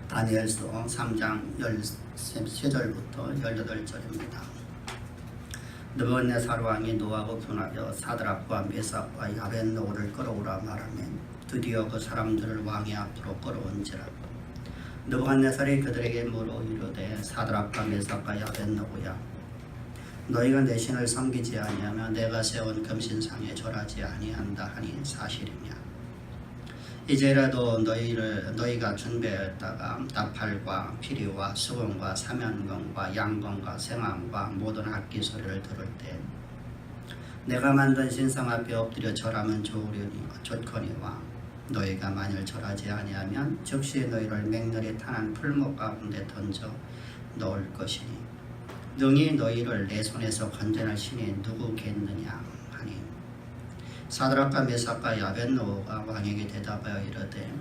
다니엘서 3장 13절부터 18절입니다. 느부갓네살 왕이 노하고 분하여 사드락과 메삭과 아벳느고를 끌어오라 말하며 드디어 그 사람들을 왕의 앞으로 끌어온지라. 느부갓네살이 그들에게 물어 이르되 사드락과 메삭과 아벳느고야, 너희가 내 신을 섬기지 아니하며 내가 세운 금신상에 절하지 아니한다 하니 사실이냐? 이제라도 너희가 준비하였다가 나팔과 피리와 수금과 사면금과 양금과 생황과 모든 악기 소리를 들을 때 내가 만든 신상 앞에 엎드려 절하면 좋거니와 너희가 만일 절하지 아니하면 즉시 너희를 맹렬히 타는 풀목 가운데 던져 넣을 것이니 능히 너희를 내 손에서 건져낼 신이 누구겠느냐 하니 사드락과 메삭과 아벳느고가 왕에게 대답하여 이르되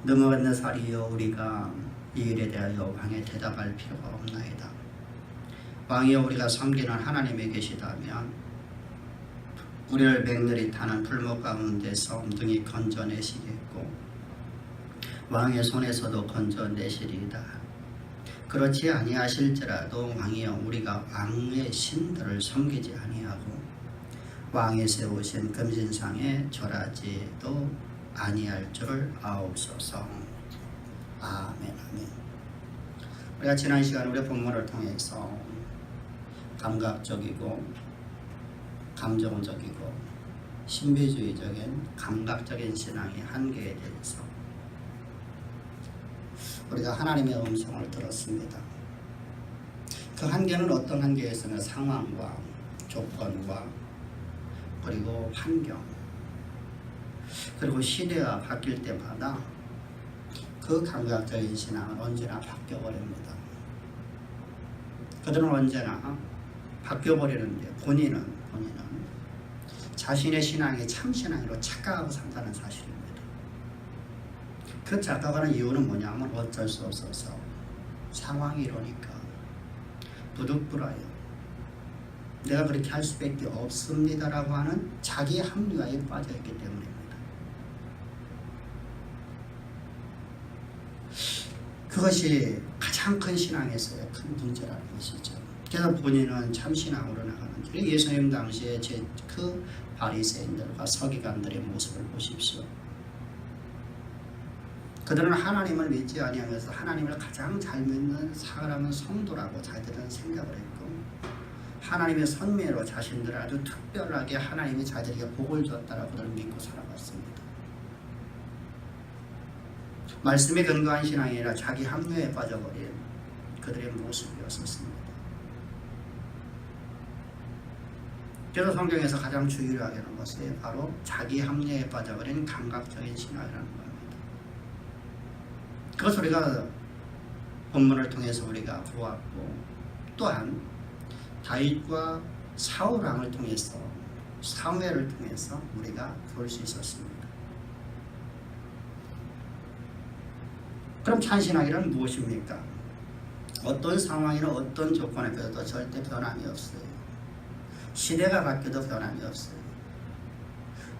느부갓네살이여, 우리가 이 일에 대하여 왕에 대답할 필요가 없나이다. 왕이여, 우리가 섬기는 하나님이 계시다면 우리를 맹렬히 타는 풀목 가운데서 능히 건져내시겠고 왕의 손에서도 건져내시리이다. 그렇지 아니하실지라도 왕이여, 우리가 왕의 신들을 섬기지 아니하고 왕이 세우신 금신상에 절하지도 아니할 줄을 아옵소서. 아멘. 아멘. 우리가 지난 시간 우리 본문을 통해서 감각적이고 감정적이고 신비주의적인 감각적인 신앙의 한계에 대해서 우리가 하나님의 음성을 들었습니다. 그 한계는 어떤 한계에서는 상황과 조건과 그리고 환경 그리고 시대가 바뀔 때마다 그 감각적인 신앙은 언제나 바뀌어버립니다. 그들은 언제나 바뀌어버리는데 본인은 자신의 신앙이 참신앙으로 착각하고 산다는 사실입니다. 그 착각하는 이유는 뭐냐면 어쩔 수 없어서 상황이 이러니까 부득불하여 내가 그렇게 할 수밖에 없습니다라고 하는 자기 합리화에 빠져있기 때문입니다. 그것이 가장 큰 신앙에서의 큰 문제라는 것이죠. 그래서 본인은 참신앙으로 나가는 길. 예수님 당시에 그 바리새인들과 서기관들의 모습을 보십시오. 그들은 하나님을 믿지 아니하면서 하나님을 가장 잘 믿는 사람은 성도라고 자기들은 생각을 했고 하나님의 선미로 자신들을 아주 특별하게 하나님이 자기에게 복을 줬다라고 그들 믿고 살아갔습니다. 말씀에 근거한 신앙이 아니라 자기 합리화에 빠져버린 그들의 모습이었습니다. 그래서 성경에서 가장 주의를 하게 하는 것이 바로 자기 합리화에 빠져버린 감각적인 신앙이라는 겁니다. 그것을 우리가 본문을 통해서 우리가 보았고 또한 다윗과 사울 왕을 통해서 사무엘을 통해서 우리가 볼 수 있었습니다. 그럼 참신앙이란 무엇입니까? 어떤 상황이나 어떤 조건 앞에서도 절대 변함이 없어요. 시대가 바뀌어도 변함이 없어요.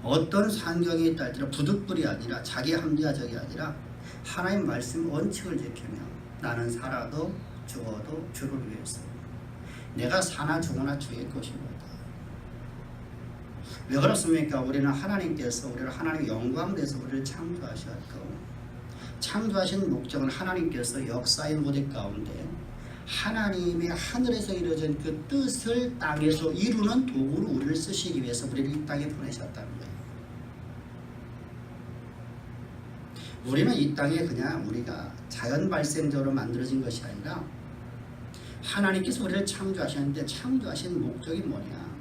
어떤 환경이 있다 할지라도 부득불이 아니라 자기 합리화적이 아니라 하나님 말씀 원칙을 지키며 나는 살아도 죽어도 주를 위해서 내가 사나 죽으나 주의 것입니다. 왜 그렇습니까? 우리는 하나님께서 우리를 하나님의 영광에서 우리를 창조하셨고 창조하신 목적은 하나님께서 역사의 무대 가운데 하나님의 하늘에서 이루어진 그 뜻을 땅에서 이루는 도구로 우리를 쓰시기 위해서 우리를 이 땅에 보내셨다는 거예요. 우리는 이 땅에 그냥 우리가 자연 발생적으로 만들어진 것이 아니라 하나님께서 우리를 창조하셨는데 창조하신 목적이 뭐냐?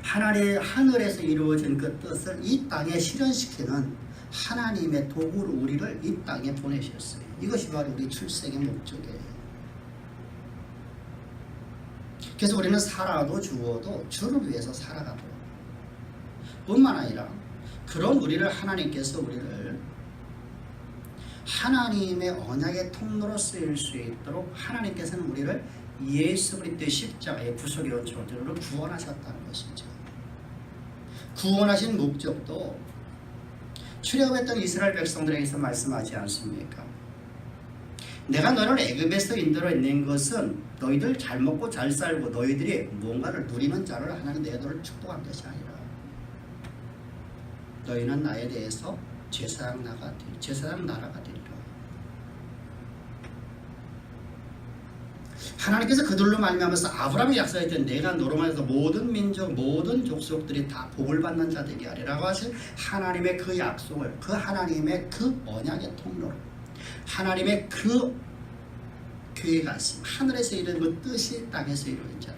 하늘에서 이루어진 그 뜻을 이 땅에 실현시키는 하나님의 도구로 우리를 이 땅에 보내셨어요. 이것이 바로 우리 출생의 목적이에요. 그래서 우리는 살아도 죽어도 주를 위해서 살아가도록 뿐만 아니라 그런 우리를 하나님께서 우리를 하나님의 언약의 통로로 쓰일 수 있도록 하나님께서는 우리를 예수 그리스도의 십자가의 부속의 원천으로 구원하셨다는 것이죠. 구원하신 목적도 출애굽했던 이스라엘 백성들에게서 말씀하지 않습니까? 내가 너를 애굽에서 인도해낸 것은 너희들 잘 먹고 잘 살고 너희들이 뭔가를 누리는 자를 하나님 내가 너를 축복한 것이 아니라 너희는 나에 대해서 제사장 나라가 되리라. 하나님께서 그들로 말미암아서 아브라함이 약속했던 내가 너로 말해서 모든 민족 모든 족속들이 다 복을 받는 자들이 하리라고 하신 하나님의 그 약속을 그 하나님의 그 언약의 통로로 하나님의 그 계획하심 하늘에서 이루는 그 뜻이 땅에서 이루어진 자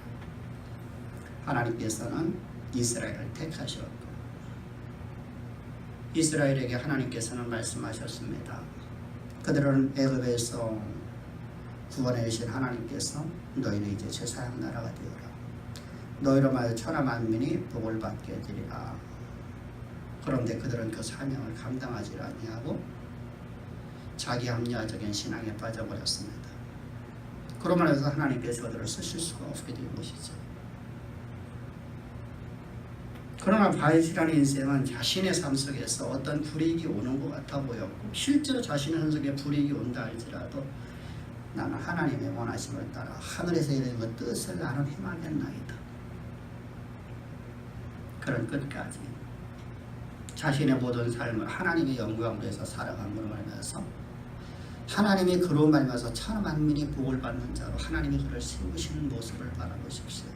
하나님께서는 이스라엘을 택하셨고 이스라엘에게 하나님께서는 말씀하셨습니다. 그들은 애굽에서 구원해 주신 하나님께서 너희는 이제 제사장 나라가 되어라. 너희로 말하여 천하 만민이 복을 받게 되리라. 그런데 그들은 그 사명을 감당하지 아니하고 자기 합리화적인 신앙에 빠져버렸습니다. 그러므로 해서 하나님께서 그들을 쓰실 수가 없게 된 것이죠. 그러나 바이시라는 인생은 자신의 삶 속에서 어떤 불이익이 오는 것 같아 보였고 실제로 자신의 삶 속에 불이익이 온다 할지라도 나는 하나님의 원하심을 따라 하늘에서 이루는 그 뜻을 나는 행하겠나이다. 그런 끝까지 자신의 모든 삶을 하나님의 영광을 위해서 살아간 것을 말하면서 하나님이 그로 말미암아서 천하 만민이 복을 받는 자로 하나님이 그를 세우시는 모습을 바라보십시오.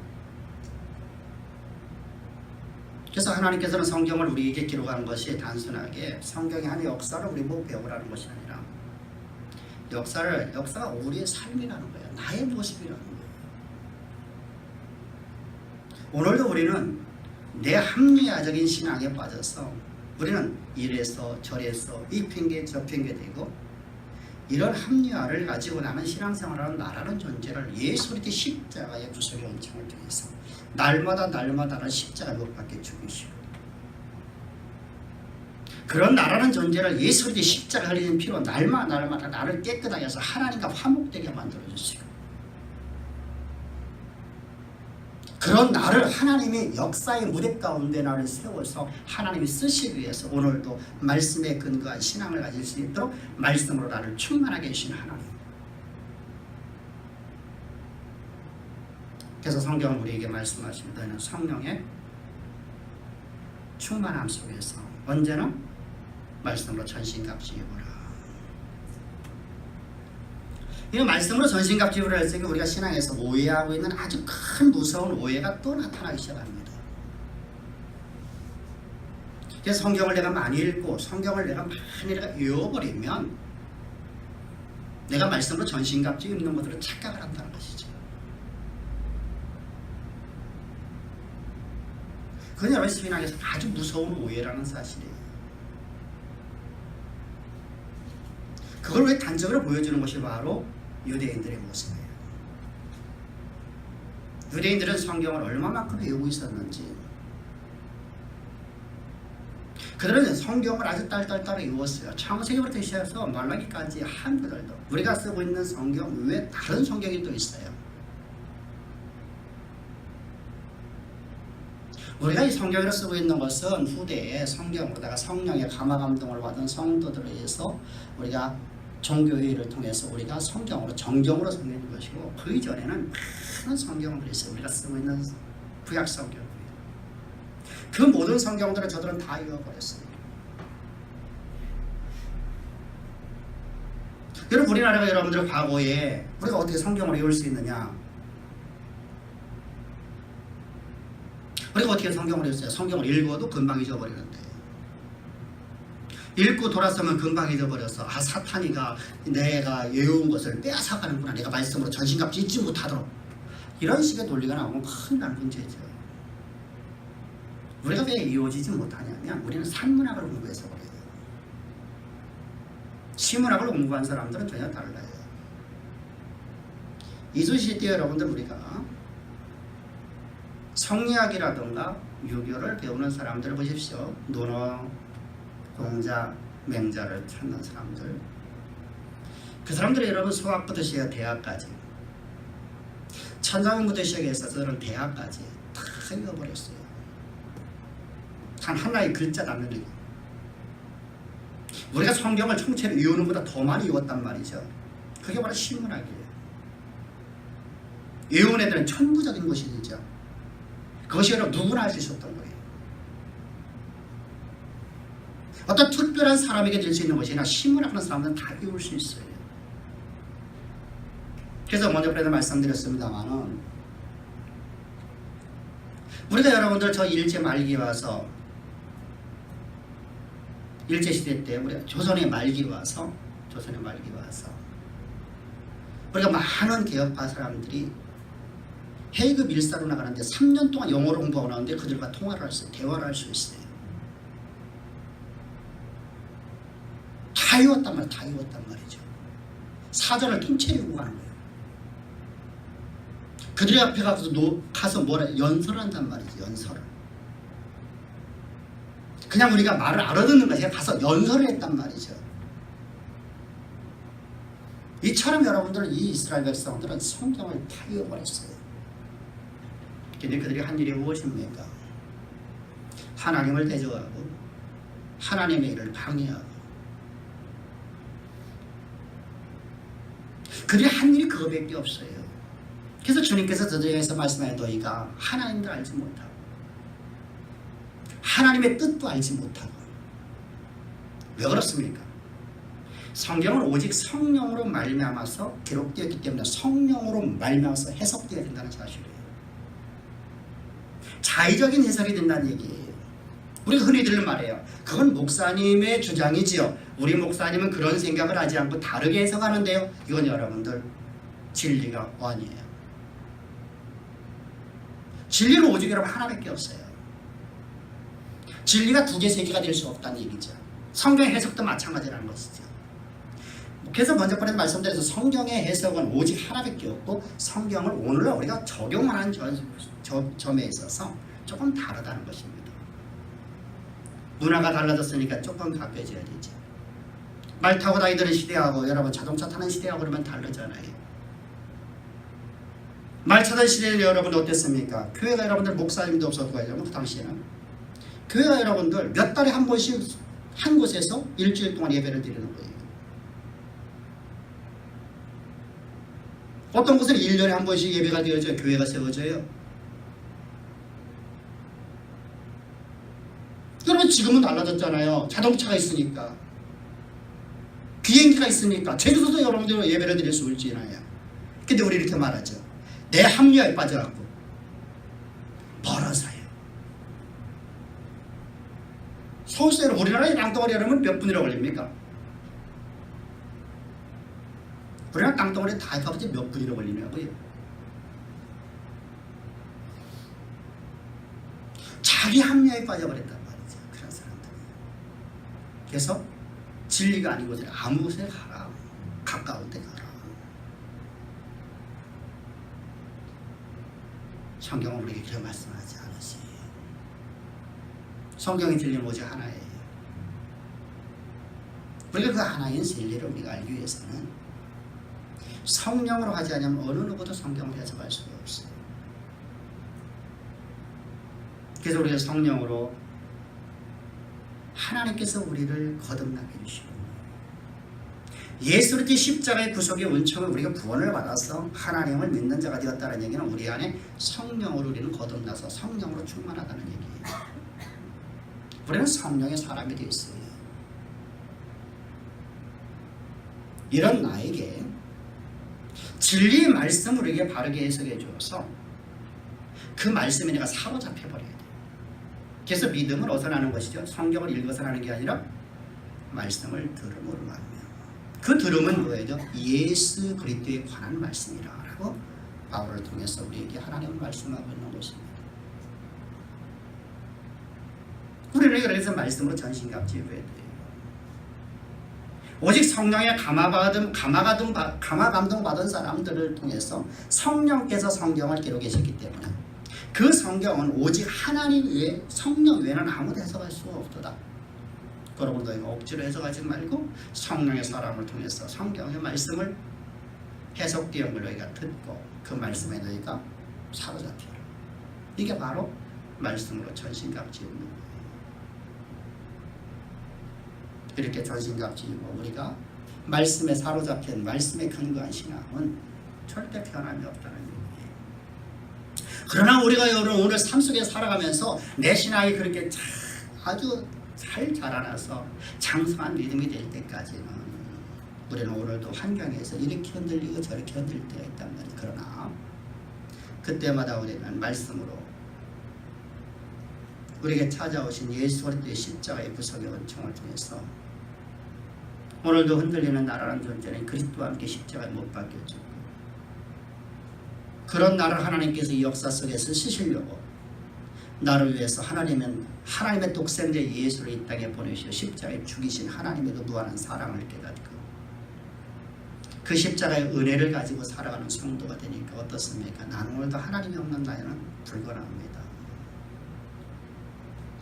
그래서 하나님께서는 성경을 우리에게 기록한 것이 단순하게 성경의 한 역사를 우리 뭐 배우라는 것이 아니라 역사가 우리의 삶이라는 거예요. 나의 모습이라는 거예요. 오늘도 우리는 내 합리화적인 신앙에 빠져서 우리는 이래서 저래서 이 핑계 저 핑계 대고 이런 합리화를 가지고 나는 신앙생활하는 나라는 존재를 예수리티 십자가의 구속의 은총을 통해서 날마다는 십자가를 못 박게 죽이시고 그런 나라는 존재를 예수리티 십자가 흘리는 피로 날마다 나를 깨끗하게 해서 하나님과 화목되게 만들어주시고 그런 나를 하나님이 역사의 무대 가운데 나를 세워서 하나님이 쓰시기 위해서 오늘도 말씀에 근거한 신앙을 가질 수 있도록 말씀으로 나를 충만하게 해주신 하나님. 그래서 성경은 우리에게 말씀하십니다. 너희는 성령의 충만함 속에서 언제나 말씀으로 전신갑주입어라. 이 말씀으로 전신갑주입을 할 때 우리가 신앙에서 오해하고 있는 아주 큰 무서운 오해가 또 나타나기 시작합니다. 그래서 성경을 내가 많이 읽고 성경을 내가 많이 외워버리면 내가 말씀으로 전신갑주 입는 것으로 착각을 한다는 것이죠. 그건 여러분 신앙에서 아주 무서운 오해라는 사실이에요. 그걸 왜 단적으로 보여주는 것이 바로 유대인들의 모습이에요. 유대인들은 성경을 얼마만큼 외우고 있었는지 그들은 성경을 아주 딸딸딸 외웠어요. 창세기부터 시작해서 말라기까지 한글도 우리가 쓰고 있는 성경 외에 다른 성경이 또 있어요. 우리가 이 성경을 쓰고 있는 것은 후대에 성경으로다가 성령의 감화감동을 받은 성도들에 의해서 우리가 종교회의를 통해서 우리가 성경으로 정경으로 섬기는 것이고 그 이전에는 많은 성경들이 있어요. 우리가 쓰고 있는 구약 성경 그 모든 성경들을 저들은 다 읽어버렸어요. 여러분 우리나라가 여러분들 과거에 우리가 어떻게 성경을 외울 수 있느냐? 우리가 어떻게 성경을 읽었어요? 성경을 읽어도 금방 잊어버리는데 읽고 돌아서면 금방 잊어버려서 아 사탄이가 내가 외운 것을 빼앗아가는구나. 내가 말씀으로 전신갑주 잊지 못하도록 이런 식의 논리가 나오면 큰일 날 문제죠. 우리가 왜 이루어지지 못하냐면 우리는 산문학을 공부해서 그래요. 시문학을 공부한 사람들은 전혀 달라요. 이순신 때 여러분들 우리가 성리학이라든가 유교를 배우는 사람들을 보십시오. 논어, 공자, 맹자를 찾는 사람들 그 사람들이 여러분 소학부터 시작해 대학까지 천상문부터 시작해서 저들은 대학까지 다 읽어버렸어요. 단 하나의 글자 남는 우리가 성경을 총체로 외우는 것보다 더 많이 외웠단 말이죠. 그게 바로 신문학이에요. 외운 애들은 천부적인 것이 되죠. 그것이 여러분 누구나 할 수 있었던 거예요. 어떤 특별한 사람에게 될 수 있는 것이 아니라 신문학하는 사람들은 다 외울 수 있어요. 그래서 먼저 그래도 말씀드렸습니다만은 우리가 여러분들 저 일제 말기에 와서 일제시대 때 우리가 조선의 말기에 와서 우리가 많은 개혁파 사람들이 헤이그 밀사로 나가는데 3년 동안 영어로 공부하고 나오는데 그들과 통화를 할 수 있어요. 대화를 할 수 있어요. 다 외웠단 말이죠. 사전을 통째로 외우고 가는 거예요. 그들의 앞에 가서 연설을 한단 말이죠. 연설을. 그냥 우리가 말을 알아듣는 것이 아니라 가서 연설을 했단 말이죠. 이처럼 여러분들은 이 이스라엘 백성들은 성경을 다 외워버렸어요. 근데 그들이 한 일이 무엇입니까? 하나님을 대적하고 하나님의 일을 방해하고 그들이 한 일이 그거밖에 없어요. 그래서 주님께서 저들에게서 말씀하여 너희가 하나님도 알지 못하고 하나님의 뜻도 알지 못하고 왜 그렇습니까? 성경은 오직 성령으로 말미암아서 기록되었기 때문에 성령으로 말미암아서 해석되어야 된다는 사실이에요. 자의적인 해석이 된다는 얘기예요. 우리가 흔히 들는 말이에요. 그건 목사님의 주장이지요. 우리 목사님은 그런 생각을 하지 않고 다르게 해석하는데요. 이건 여러분들 진리가 아니에요. 진리는 오직 여러분 하나밖에 없어요. 진리가 두 개, 세 개가 될 수 없다는 얘기죠. 성경의 해석도 마찬가지라는 것이죠. 그래서 먼저 번에 말씀드려서 성경의 해석은 오직 하나밖에 없고 성경을 오늘 우리가 적용하는 점에 있어서 조금 다르다는 것입니다. 문화가 달라졌으니까 조금 바뀌어져야 되죠. 말 타고 다니던 시대하고 여러분 자동차 타는 시대하고 그러면 다르잖아요. 말 타던 시대는 여러분 어땠습니까? 교회가 여러분들 목사님도 없었고 그 당시에는 교회가 여러분들 몇 달에 한 번씩 한 곳에서 일주일 동안 예배를 드리는 거예요. 어떤 곳은 1년에 한 번씩 예배가 되어져요. 교회가 세워져요. 여러분 지금은 달라졌잖아요. 자동차가 있으니까 비행기가 있으니까 제주도도 여러분들 예배를 드릴 수 있잖아요. 근데 우리 이렇게 말하죠. 내 합리화에 빠져갖고 멀어서요. 서울시에는 우리나라의 땅덩어리 여러분 몇 분이라고 걸립니까? 우리나라 땅덩어리 다 해봐야지 몇 분이라고 걸리냐고요. 자기 합리화에 빠져버렸단 말이죠. 그런 사람들이. 그래서 진리가 아닌 곳에 아무 곳에 가라. 가까운 데 가라. 성경은 우리에게 그런 말씀하지 않으시. 성경의 진리는 오직 하나예요. 우리가 그 하나인 진리를 우리가 알기 위해서는 성령으로 하지 않으면 어느 누구도 성경을 해석할 수가 없어요. 그래서 우리가 성령으로 하나님께서 우리를 거듭나게 해주시고 예수 그리스도의 십자가의 구속의 은총을 우리가 구원을 받아서 하나님을 믿는 자가 되었다는 얘기는 우리 안에 성령으로 우리는 거듭나서 성령으로 충만하다는 얘기예요. 우리는 성령의 사람이 되어 있어요. 이런 나에게 진리의 말씀을 우리에게 바르게 해석해 주어서 그 말씀에 내가 사로잡혀 버려야 돼요. 그래서 믿음은 어디서 나는 것이죠? 성경을 읽어서 나는 게 아니라 말씀을 들음으로 말합니다. 그 들음은 뭐예요? 예수 그리스도에 관한 말씀이라고 바울을 통해서 우리에게 하나님을 말씀하고 있는 것입니다. 우리는 그래서 말씀으로 전신갑주해야 돼요. 오직 성령의 감화 감동받은 사람들을 통해서 성령께서 성경을 기록하셨기 때문에 그 성경은 오직 하나님 외에 성령 외에는 아무도 해석할 수 없도다. 여러분 너희가 억지로 해석하지 말고 성령의 사람을 통해서 성경의 말씀을 해석되는 걸 너희가 듣고 그 말씀에 너희가 사로잡혀라. 이게 바로 말씀으로 전신갑주는 거예요. 이렇게 전신갑주이고 우리가 말씀에 사로잡힌 말씀에 근거한 신앙은 절대 변함이 없다는 얘기예요. 그러나 우리가 여러분 오늘 삶 속에 살아가면서 내 신앙이 그렇게 아주 잘 자라나서 장성한 믿음이 될 때까지는 우리는 오늘도 환경에서 이렇게 흔들리고 저렇게 흔들릴 때가 있단 말이에요. 그러나 그때마다 우리는 말씀으로 우리에게 찾아오신 예수 그리스도의 십자가의 구속의 은총을 통해서 오늘도 흔들리는 나라는 존재는 그리스도와 함께 십자가에 못 박혀졌고 그런 나를 하나님께서 이 역사 속에 쓰시려고 나를 위해서 하나님의 독생자 예수를 이 땅에 보내시어 십자가에 죽이신 하나님의 그 무한한 사랑을 깨닫고 그 십자가의 은혜를 가지고 살아가는 성도가 되니까 어떻습니까? 나는 오늘도 하나님이 없는 나에는 불건합니다.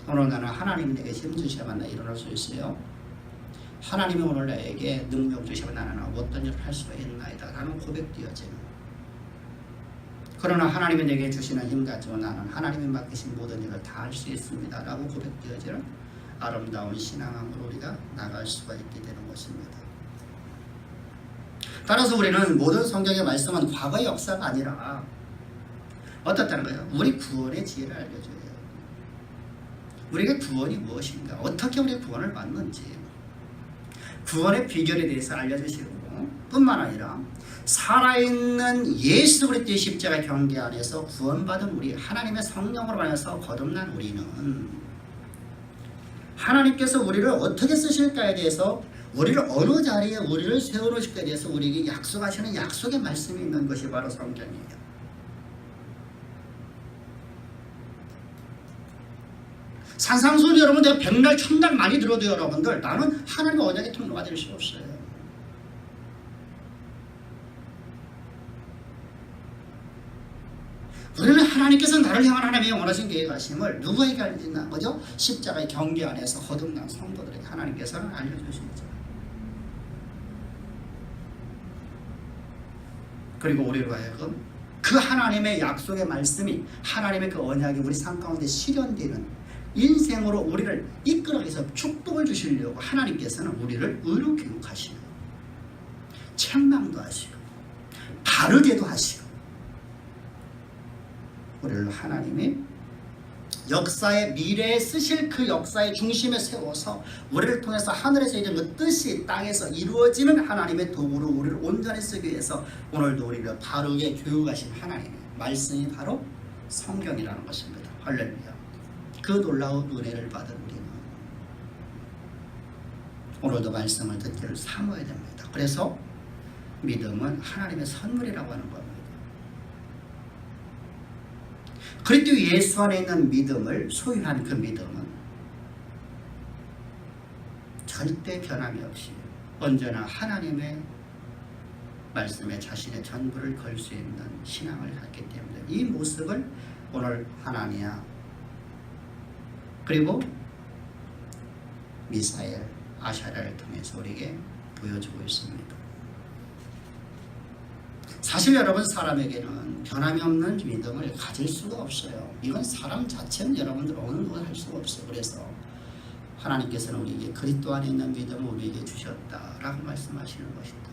오늘 나는 하나님이 내게 힘 주셔야만 나 일어날 수 있어요. 하나님이 오늘 나에게 능력 주시면 나는 어떤 일을 할 수가 있나이다 라는 고백되어지는, 그러나 하나님이 내게 주시는 힘 가지고 나는 하나님이 맡기신 모든 일을 다 할 수 있습니다 라고 고백되어지는 아름다운 신앙으로 우리가 나갈 수가 있게 되는 것입니다. 따라서 우리는 모든 성경의 말씀은 과거의 역사가 아니라 어떻다는 거예요? 우리 구원의 지혜를 알려줘요. 우리가 구원이 무엇인가, 어떻게 우리가 구원을 받는지 구원의 비결에 대해서 알려주시고 뿐만 아니라 살아있는 예수 그리스도의 십자가 경계 안에서 구원받은 우리 하나님의 성령으로 말해서 거듭난 우리는 하나님께서 우리를 어떻게 쓰실까에 대해서, 우리를 어느 자리에 우리를 세워놓으실까에 대해서 우리에게 약속하시는 약속의 말씀이 있는 것이 바로 성경이에요. 산상수훈 여러분 내가 백날 천날 많이 들어도 여러분들 나는 하나님의 언약의 통로가 될 수 없어요. 우리는 하나님께서 나를 향한 하나님의 원하신 계획하심을 누구에게 알려주나 거죠? 십자가의 경계 안에서 거듭난 성도들에게 하나님께서는 알려주시죠. 그리고 우리로 하여금 그 하나님의 약속의 말씀이, 하나님의 그 언약이 우리 삶 가운데 실현되는 인생으로 우리를 이끌어가기 위해서 축복을 주시려고 하나님께서는 우리를 의로 교육하시고 책망도 하시고 바르게도 하시고 우리를 하나님이 역사의 미래에 쓰실 그 역사의 중심에 세워서 우리를 통해서 하늘에서 이런 그 뜻이 땅에서 이루어지는 하나님의 도구로 우리를 온전히 쓰기 위해서 오늘도 우리를 바르게 교육하신 하나님의 말씀이 바로 성경이라는 것입니다. 할렐루야. 그 놀라운 은혜를 받은 우리는 오늘도 말씀을 듣기를 사모해야 됩니다. 그래서 믿음은 하나님의 선물이라고 하는 겁니다. 그리스도 예수 안에 있는 믿음을 소유한 그 믿음은 절대 변함이 없이 언제나 하나님의 말씀에 자신의 전부를 걸 수 있는 신앙을 갖기 때문에 이 모습을 오늘 하나니아 그리고 미사엘, 아샤랴를 통해서 우리에게 보여주고 있습니다. 사실 여러분 사람에게는 변함이 없는 믿음을 가질 수가 없어요. 이건 사람 자체는 여러분들 어느 누구나 할 수가 없어요. 그래서 하나님께서는 우리에게 그리스도 안에 있는 믿음을 우리에게 주셨다라고 말씀하시는 것입니다.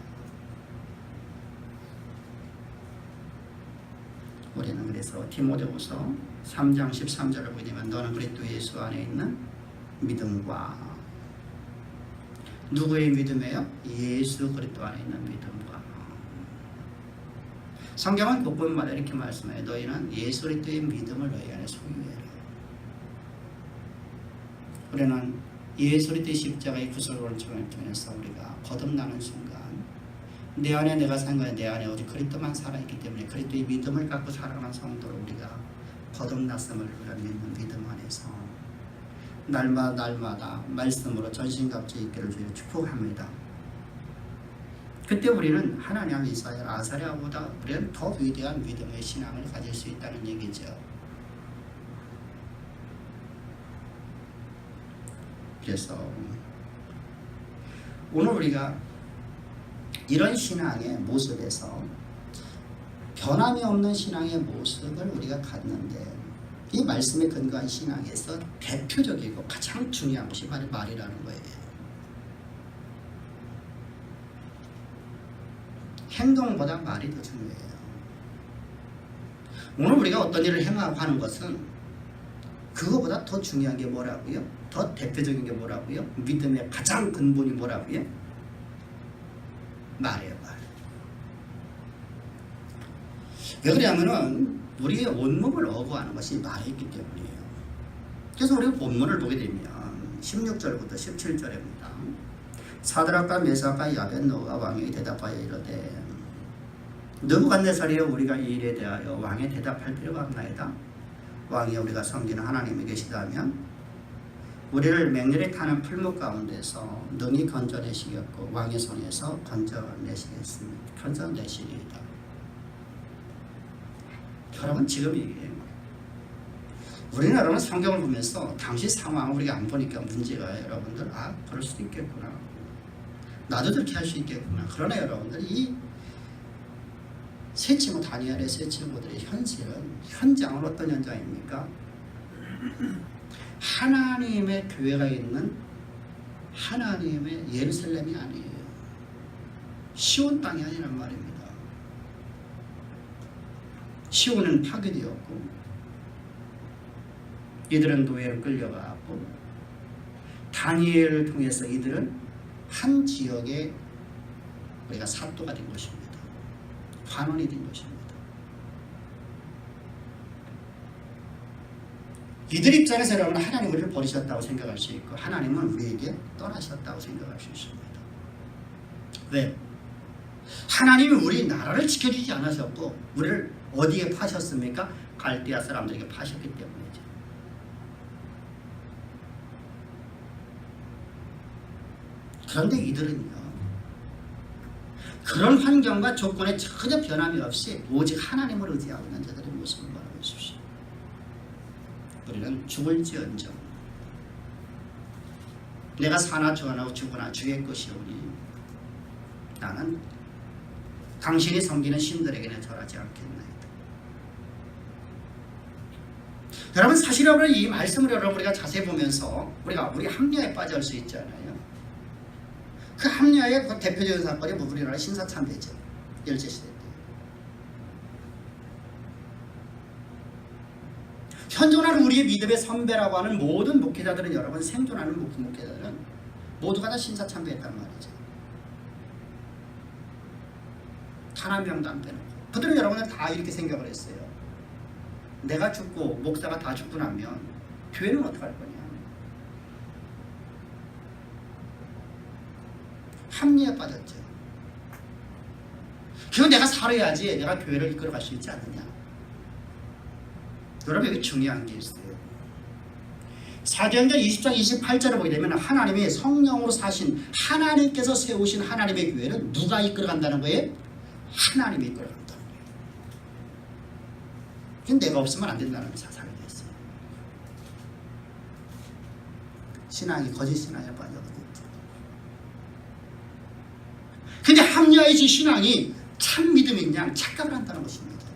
우리는 그래서 디모데후서 3장 13절을 보게 되면 너는 그리스도 예수 안에 있는 믿음과 누구의 믿음이에요? 예수 그리스도 안에 있는 믿음과. 성경은 곳곳마다 이렇게 말씀해요. 너희는 예수 그리스도의 믿음을 너희 안에 소유해라. 우리는 예수 그리스도의 십자가의 구속을 통해서 우리가 거듭나는 순간 내 안에 내가 산 거야. 내 안에 오직 그리스도만 살아있기 때문에 그리스도의 믿음을 갖고 살아가는 성도로 우리가 거듭났음을 우리가 믿는 믿음 안에서 날마다 말씀으로 전신갑주 있기를 주여 축복합니다. 그때 우리는 하나님, 이사야, 아사랴보다 우리는 더 위대한 믿음의 신앙을 가질 수 있다는 얘기죠. 그래서 오늘 우리가 이런 신앙의 모습에서 변함이 없는 신앙의 모습을 우리가 갖는데 이 말씀에 근거한 신앙에서 대표적이고 가장 중요한 것이 바로 말이라는 거예요. 행동보다 말이 더 중요해요. 오늘 우리가 어떤 일을 행하고 하는 것은 그거보다 더 중요한 게 뭐라고요? 더 대표적인 게 뭐라고요? 믿음의 가장 근본이 뭐라고요? 말이에요, 말. 왜 그러냐면은 우리의 온몸을 어구하는 것이 말이 있기 때문이에요. 그래서 우리가 본문을 보게 되면 16절부터 17절입니다. 사드락과 메삭과 야벳노가 왕에게 대답하여 이르되 느부갓네살이여 우리가 이 일에 대하여 왕에 대답할 필요가 없나이다. 왕이 우리가 섬기는 하나님이 계시다면 우리를 맹렬히 타는 풀무 가운데서 능히 건져내시겠고 왕의 손에서 건져내시리이다. 여러분 지금 이게 우리나라는 성경을 보면서 당시 상황을 우리가 안 보니까 문제가 여러분들 그럴 수도 있겠구나. 나도 그렇게 할 수 있겠구나. 그러나 여러분들 이 세 친구 다니엘의 세 친구들의 현장은 어떤 현장입니까? 하나님의 교회가 있는 하나님의 예루살렘이 아니에요. 시온 땅이 아니란 말입니다. 시온은 파괴되었고 이들은 노예로 끌려가고 다니엘을 통해서 이들은 한 지역에 우리가 사또가 된 것입니다. 환원이 된 것입니다. 이들 입장에서 여러분 하나님 우리를 버리셨다고 생각할 수 있고 하나님은 우리에게 떠나셨다고 생각할 수 있습니다. 왜? 하나님이 우리 나라를 지켜주지 않으셨고 우리를 어디에 파셨습니까? 갈대아 사람들에게 파셨기 때문이죠. 그런데 이들은요 그런 환경과 조건에 전혀 변함이 없이 오직 하나님을 의지하고 있는 자들의 모습을 말하고 있습니다. 우리는 죽을지언정 내가 사나 죽으나 주의 것이오니 나는 당신이 섬기는 신들에게는 절하지 않겠나이다. 여러분 사실 이 말씀을 여러분 우리가 자세히 보면서 우리 합리화에 빠질 수 있잖아요. 그 합리화의 그 대표적인 사건이 우리나라 신사참배죠. 일제시대 때. 현존하는 우리의 믿음의 선배라고 하는 모든 목회자들은 여러분 생존하는 목회자들은 모두가 다 신사참배했단 말이죠. 단 한 명도 안 빼놓고. 그들은 여러분은 다 이렇게 생각을 했어요. 내가 죽고 목사가 다 죽고 나면 교회는 어떡할 거냐. 합리에 빠졌죠. 그건 내가 살아야지 내가 교회를 이끌어갈 수 있지 않느냐. 여러분 여기 중요한 게 있어요. 사도행전 20장 28절을 보게 되면 하나님이 성령으로 사신 하나님께서 세우신 하나님의 교회는 누가 이끌어간다는 거예요? 하나님이 이끌어간다는 거예요. 그건 내가 없으면 안 된다는 사상이 됐어요. 신앙이 거짓 신앙에 빠져버렸죠. 근데 합리화이지 신앙이 참 믿음이냐 착각을 한다는 것입니다.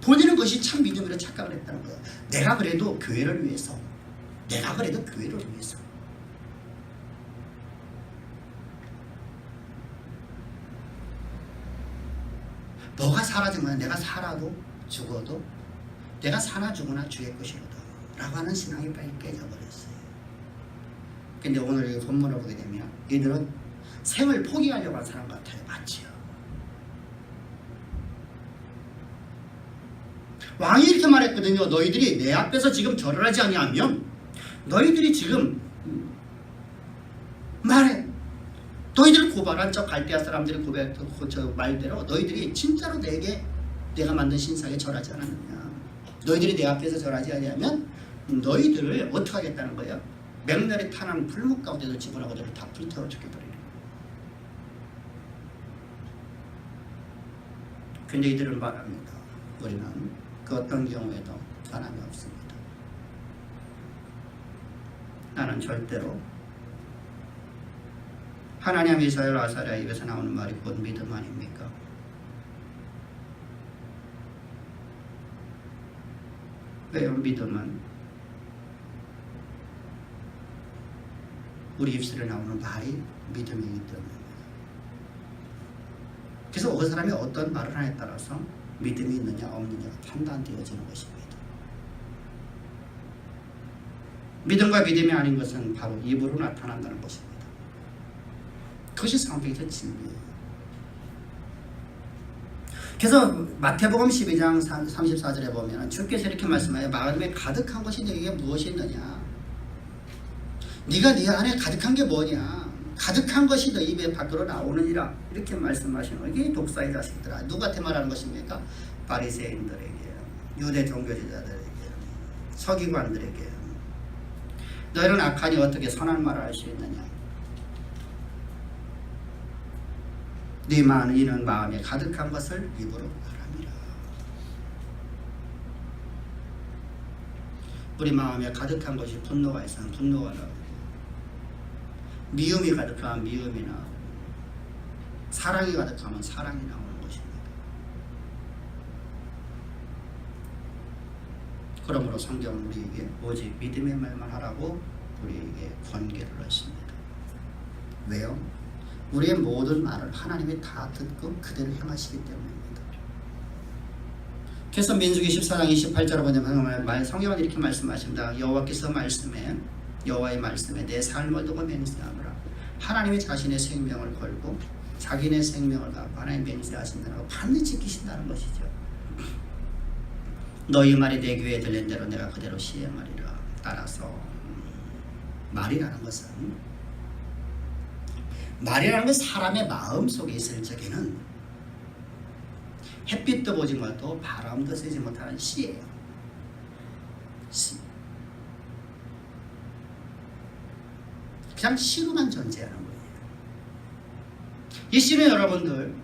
본인은 그것이 참 믿음으로 착각을 했다는 거예요. 내가 그래도 교회를 위해서 뭐가 사라지면 내가 살아도 죽어도 내가 사나 죽으나 주의 것이로다 라고 하는 신앙이 빨리 깨져버렸어요. 근데 오늘 이 본문을 보게 되면 이들은 생을 포기하려고 한 사람 같아요. 맞지요? 왕이 이렇게 말했거든요. 너희들이 내 앞에서 지금 절을 하지 아니하면 너희들이 지금 말해. 너희들을 고발한 저 갈대아 사람들이 고백한 저 말대로 너희들이 진짜로 내가 만든 신상에 절하지 않았느냐. 너희들이 내 앞에서 절하지 아니하면 너희들을 어떻게 하겠다는 거예요? 맹렬히 타는 풀무 가운데서 집어넣고 너를 다 불태워 죽여버리는 거예요. 근데 이들은 말합니다. 우리는 그 어떤 경우에도 변함이 없습니다. 나는 절대로 하나님 이스라엘 아사랴 입에서 나오는 말이 곧 믿음 아닙니까? 왜요? 믿음은 우리 입술에 나오는 말이 믿음이기 때문입니다. 그래서 그 사람이 어떤 말을 하냐에 따라서 믿음이 있느냐 없느냐가 판단되어지는 것입니다. 믿음과 믿음이 아닌 것은 바로 입으로 나타난다는 것입니다. 그것이 성경에서 진리예요. 그래서 마태복음 12장 34절에 보면 주께서 이렇게 말씀하여 마음에 가득한 것이 너에게 무엇이 있느냐. 네가 네 안에 가득한 게 뭐냐. 가득한 것이 너 입에 밖으로 나오느니라. 이렇게 말씀하시는 거예요. 이게 독사의 자식들아. 누구한테 말하는 것입니까? 바리새인들에게, 유대 종교지자들에게, 서기관들에게. 너희는 악하니 어떻게 선한 말을 할 수 있느냐. 너희는 마음에 가득한 것을 입으로 말함이라. 우리 마음에 가득한 것이 분노가 있으면 분노가 나오고, 미움이 가득하면 미움이 나오고, 사랑이 가득하면 사랑이 나오는 것입니다. 그러므로 성경은 우리에게 오직 믿음의 말만 하라고 우리에게 권계를 했습니다. 왜요? 우리의 모든 말을 하나님이 다 듣고 그대로 행하시기 때문입니다. 그래서 민수기 14장 28절에 보면 성경은 이렇게 말씀하십니다. 여호와께서 여호와의 말씀에 내 삶을 두고 맹세하노라. 하나님이 자신의 생명을 걸고 자기네 생명을 갖고 하나님 맹세하신다고 반드시 지키신다는 것이죠. 너희 말이 내 귀에 들린 대로 내가 그대로 시행하리라. 따라서 말이라는 것은 사람의 마음 속에 있을 적에는 햇빛도 보지 못하고 바람도 쐬지 못하는 씨예요. 씨. 그냥 씨로만 존재하는 거예요. 이 씨는 여러분들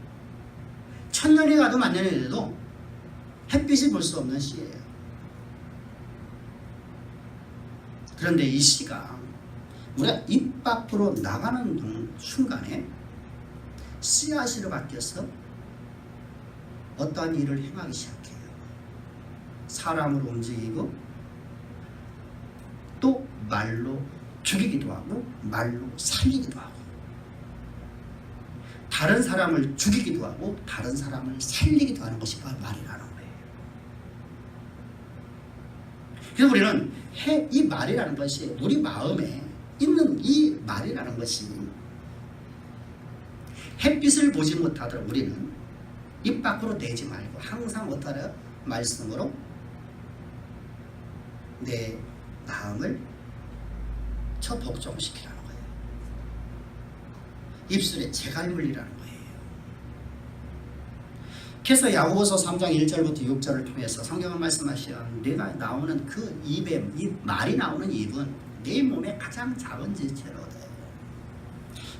천년이 가도 만년이 돼도 햇빛이 볼 수 없는 씨예요. 그런데 이 씨가 우리가 입 밖으로 나가는 순간에 씨앗으로 바뀌어서 어떠한 일을 행하기 시작해요. 사람을 움직이고 또 말로 죽이기도 하고 말로 살리기도 하고, 다른 사람을 죽이기도 하고 다른 사람을 살리기도 하는 것이 바로 말이라는 거예요. 그래서 우리는 이 말이라는 것이 우리 마음에 있는 이 말이라는 것이 햇빛을 보지 못하도록 우리는 입 밖으로 내지 말고 항상 어떠하라 말씀으로 내 마음을 복종시키라는 거예요. 입술에 재갈 물리라는 거예요. 그래서 야고보서 3장 1절부터 6절을 통해서 성경은 말씀하시어 내가 나오는 그 입에 이 말이 나오는 입은 네 몸의 가장 작은 지체로 돼.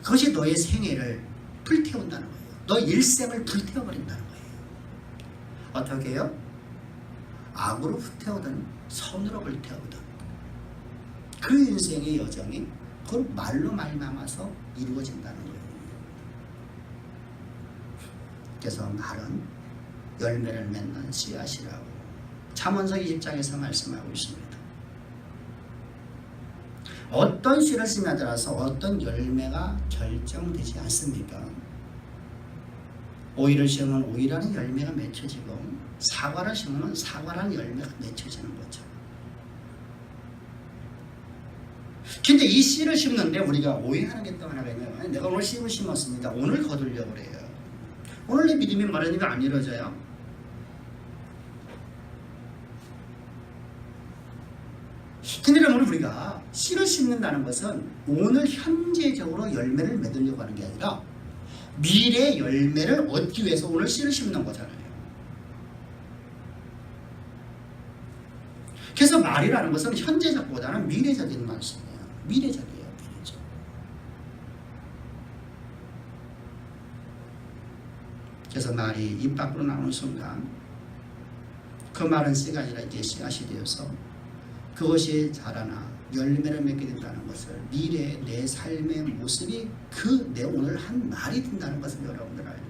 그것이 너의 생애를 불태운다는 거예요. 너 일생을 불태워버린다는 거예요. 어떻게 해요? 악으로 불태우든 선으로 불태우든 그 인생의 여정이 그 말로 말미암아서 이루어진다는 거예요. 그래서 말은 열매를 맺는 씨앗이라고 잠언서 20장에서 말씀하고 있습니다. 어떤 씨를 심냐에 따라서 어떤 열매가 결정되지 않습니까? 오이를 심으면 오이라는 열매가 맺혀지고 사과를 심으면 사과라는 열매가 맺혀지는 거죠. 근데 이 씨를 심는데 우리가 오해하는 게 또 하나가 있네요. 내가 오늘 씨를 심었습니다. 오늘 거두려고 그래요. 오늘 내 믿음이 마련이가 안 이루어져요. 근데 오늘 우리가 씨를 심는다는 것은 오늘 현재적으로 열매를 맺으려고 하는 게 아니라 미래 열매를 얻기 위해서 오늘 씨를 심는 거잖아요. 그래서 말이라는 것은 현재적보다는 미래적인 말씀이에요. 미래적이에요. 미래적. 그래서 말이 입 밖으로 나오는 순간 그 말은 씨가 아니라 이제 씨앗이 되어서 그것이 자라나 열매를 맺게 된다는 것을 미래의 내 삶의 모습이 그 내 오늘 한 말이 된다는 것을 여러분들 알고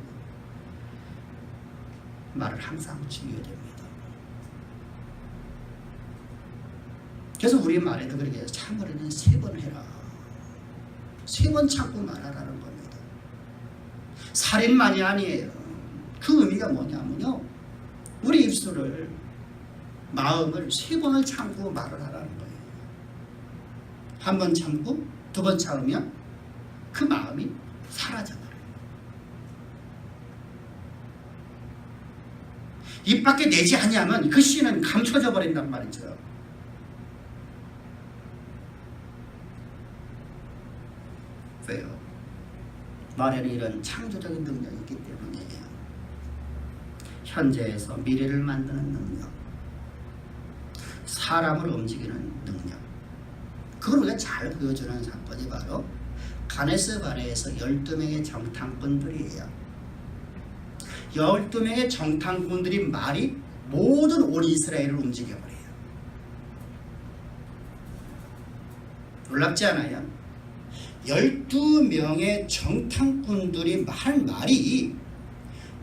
말을 항상 지켜야 됩니다. 그래서 우리 말에도 그렇게 참으려는 3번 해라. 3번 참고 말하라는 겁니다. 살인만이 아니에요. 우리가 뭐냐면요, 우리 입술을, 마음을 3번을 참고 말을 하라는 거예요. 한 번 참고 2번 참으면 그 마음이 사라져버려요. 입 밖에 내지 않으면 그 씨는 감춰져 버린단 말이죠. 왜요? 말에는 이런 창조적인 능력이 있기 때문이에요. 현재에서 미래를 만드는 능력, 사람을 움직이는 능력, 그걸 우리가 잘 보여주는 사건이 바로 가네스 바네에서 12명의 정탐꾼들이에요. 12명의 정탐꾼들이 말이 모든 온 이스라엘을 움직여버려요. 놀랍지 않아요? 12명의 정탐꾼들이 한 말이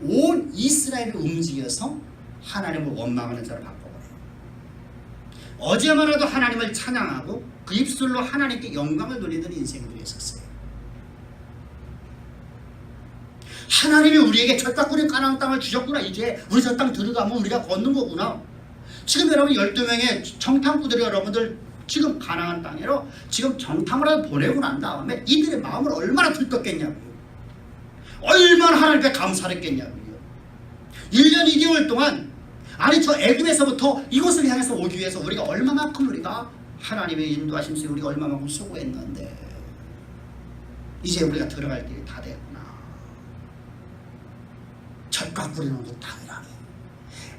온 이스라엘을 움직여서 하나님을 원망하는 자를 바꿔버려요. 어제만 해도 하나님을 찬양하고 그 입술로 하나님께 영광을 돌리던 인생들이 있었어요. 하나님이 우리에게 저 땅굴에 가나안 땅을 주셨구나. 이제 우리 저 땅 들어가면 우리가 걷는 거구나. 지금 여러분 12명의 정탐꾼들이 여러분들 지금 가나안 땅으로 지금 정탐을 보내고 난 다음에 이들의 마음을 얼마나 들떴겠냐고요. 얼마나 하나님께 감사했겠냐고요. 1년 2개월 동안, 아니 저 애굽에서부터 이곳을 향해서 오기 위해서 우리가 얼마만큼 우리가 하나님의 인도하심 속에 우리가 얼마만큼 수고했는데 이제 우리가 들어갈 때가 다 됐구나. 젖과 뿌리는 것 당이라니.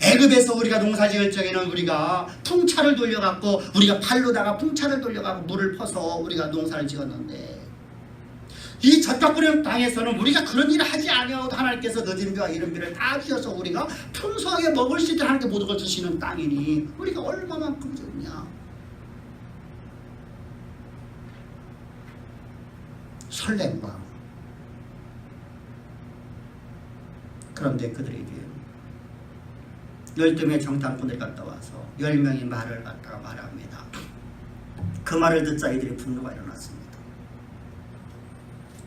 애굽에서 우리가 농사지을 적에는 우리가 풍차를 돌려갖고 우리가 팔로다가 풍차를 돌려갖고 물을 퍼서 우리가 농사를 지었는데 이 젖과 뿌리는 땅에서는 우리가 그런 일을 하지 아니하고도 하나님께서 늦은 비와 이른 비를 다 주셔서 우리가 풍성하게 먹을 수 있도록 하나님께 모든 걸 주시는 땅이니 우리가 얼마만큼 좋냐. 설렘과 그런데 그들에게 12명의 정탐꾼들이 갔다 와서 10명이 말을 갖다가 말합니다. 그 말을 듣자 이들이 분노가 일어났습니다.